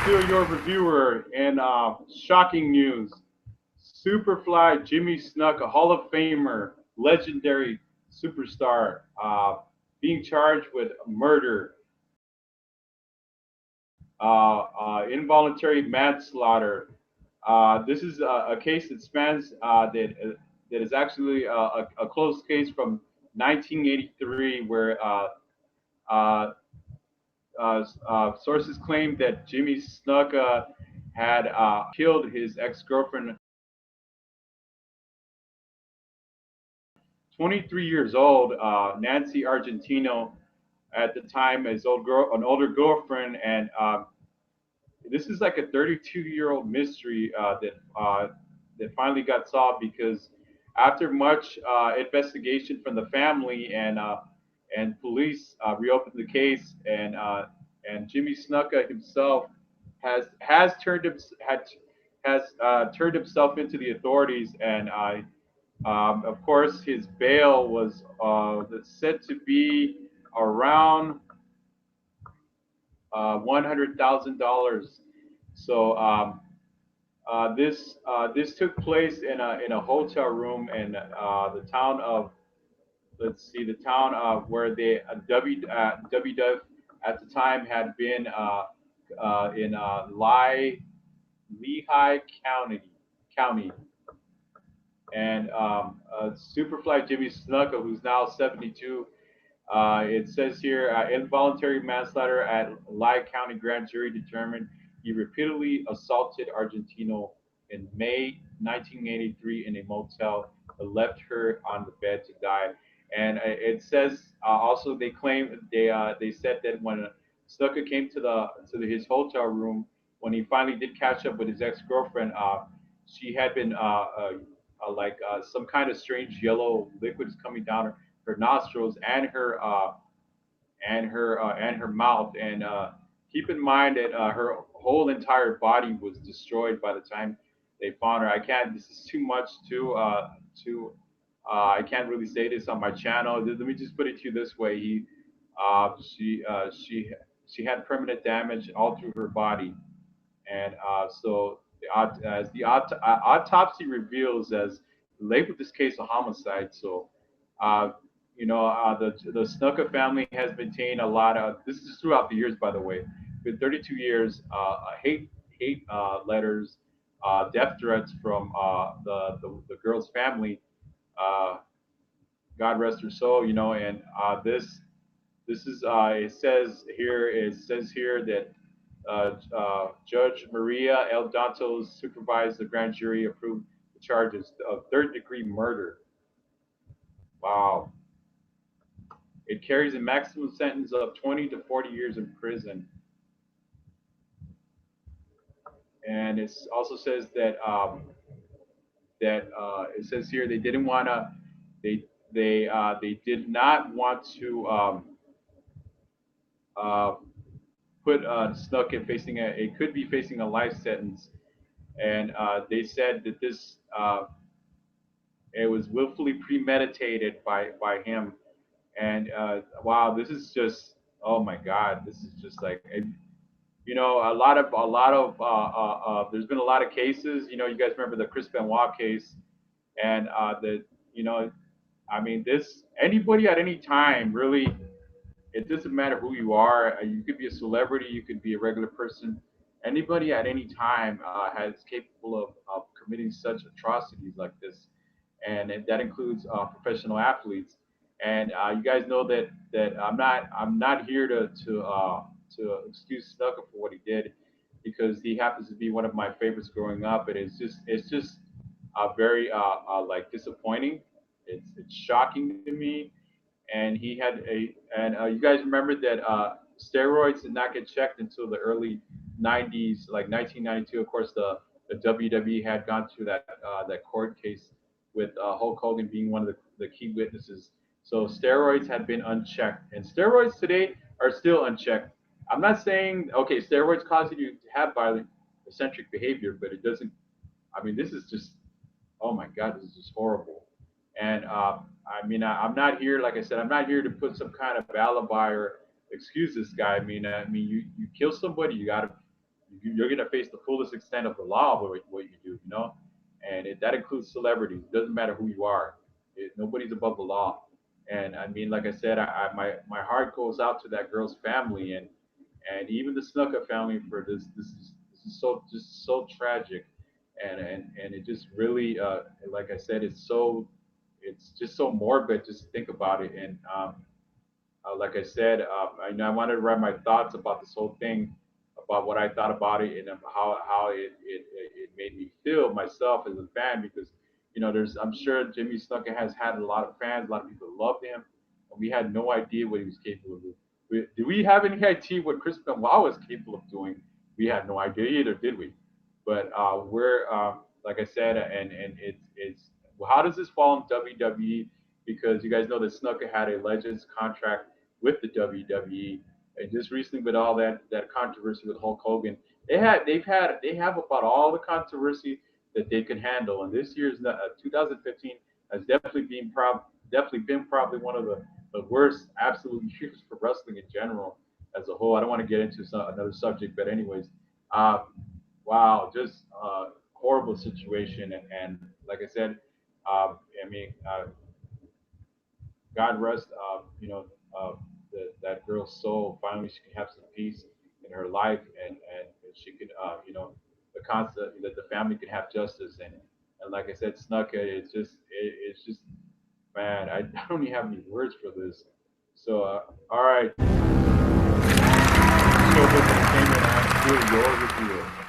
Still your reviewer, and shocking news. Superfly Jimmy Snuka, Hall of Famer, legendary superstar, being charged with murder, involuntary manslaughter. This is a case that spans that is actually a close case from 1983, where uh, sources claim that Jimmy Snuka had killed his ex-girlfriend, 23 years old, Nancy Argentino, at the time, an older girlfriend, and this is like a 32-year-old mystery that finally got solved because after much investigation from the family and police reopened the case, and Jimmy Snuka himself has turned had has turned himself into the authorities, and of course his bail was said to be around $100,000. So this took place in a hotel room in the town of, let's see, the town of where the WWF at the time had been in Lehigh County, and Superfly Jimmy Snuka, who's now 72. It says here, involuntary manslaughter at Lehigh County grand jury determined he repeatedly assaulted Argentino in May 1983 in a motel, but left her on the bed to die. And it says also they said that when Snuka came his hotel room, when he finally did catch up with his ex girlfriend, she had been some kind of strange yellow liquids coming down her nostrils and her mouth. And keep in mind that her whole entire body was destroyed by the time they found her. I can't. This is too much to. I can't really say this on my channel. Let me just put it to you this way. Uh, she, uh, she, she had permanent damage all through her body, and as the autopsy reveals, as labeled this case a homicide. So, uh, the Snuka family has maintained a lot of. This is throughout the years, by the way. Been 32 years. Hate letters, death threats from the girl's family. Uh, God rest her soul. And this is it says here that Judge Maria El Dantos supervised the grand jury approved the charges of third degree murder. Wow. It carries a maximum sentence of 20 to 40 years in prison. And it also says that it says here they didn't want to they did not want to uh, put Snuck in facing it could be facing a life sentence, and they said that this it was willfully premeditated by him. And wow, this is just, oh my God, this is just like there's been a lot of cases. You guys remember the Chris Benoit case, and the you know I mean, this anybody at any time really. It doesn't matter who you are. You could be a celebrity. You could be a regular person. Anybody at any time has capable of committing such atrocities like this, and that includes professional athletes. And you guys know that I'm not here to excuse Snuka for what he did, because he happens to be one of my favorites growing up. And it's just very like disappointing. It's shocking to me. And he had you guys remember that steroids did not get checked until the early 90s, like 1992. Of course, the WWE had gone through that court case with Hulk Hogan being one of the key witnesses. So steroids had been unchecked, and steroids today are still unchecked. I'm not saying, okay, steroids cause you to have violent eccentric behavior, but it doesn't. I mean, this is just, oh my God, this is just horrible. And I mean, I'm not here, like I said, I'm not here to put some kind of alibi or excuse this guy. I mean, you kill somebody, you you're going to face the fullest extent of the law of what you do, and that includes celebrities. It doesn't matter who you are. Nobody's above the law. And I mean, like I said, my heart goes out to that girl's family and even the Snuka family for this. This is so just so tragic, and it just really, like I said, it's just so morbid. Just think about it, and like I said, I know I wanted to write my thoughts about this whole thing, about what I thought about it, and how it made me feel myself as a fan. Because there's I'm sure Jimmy Snuka has had a lot of fans, a lot of people loved him, and we had no idea what he was capable of. Do we have any idea what Chris Benoit was capable of doing? We had no idea either, did we? But we're like I said, and it's well, how does this fall in WWE? Because you guys know that Snuka had a Legends contract with the WWE, and just recently with all that controversy with Hulk Hogan, they have about all the controversy that they can handle. And this year's 2015 has definitely been probably one of the worst absolute years for wrestling in general as a whole. I don't want to get into another subject, but anyways, uh, wow, just horrible situation. And like I said, I mean, God rest, uh, that girl's soul. Finally, she can have some peace in her life, and she can, the concept that the family can have justice. And like I said, Snuka, it's just, man, I don't even have any words for this. So, all right, showbiz entertainment. I'm here, your review.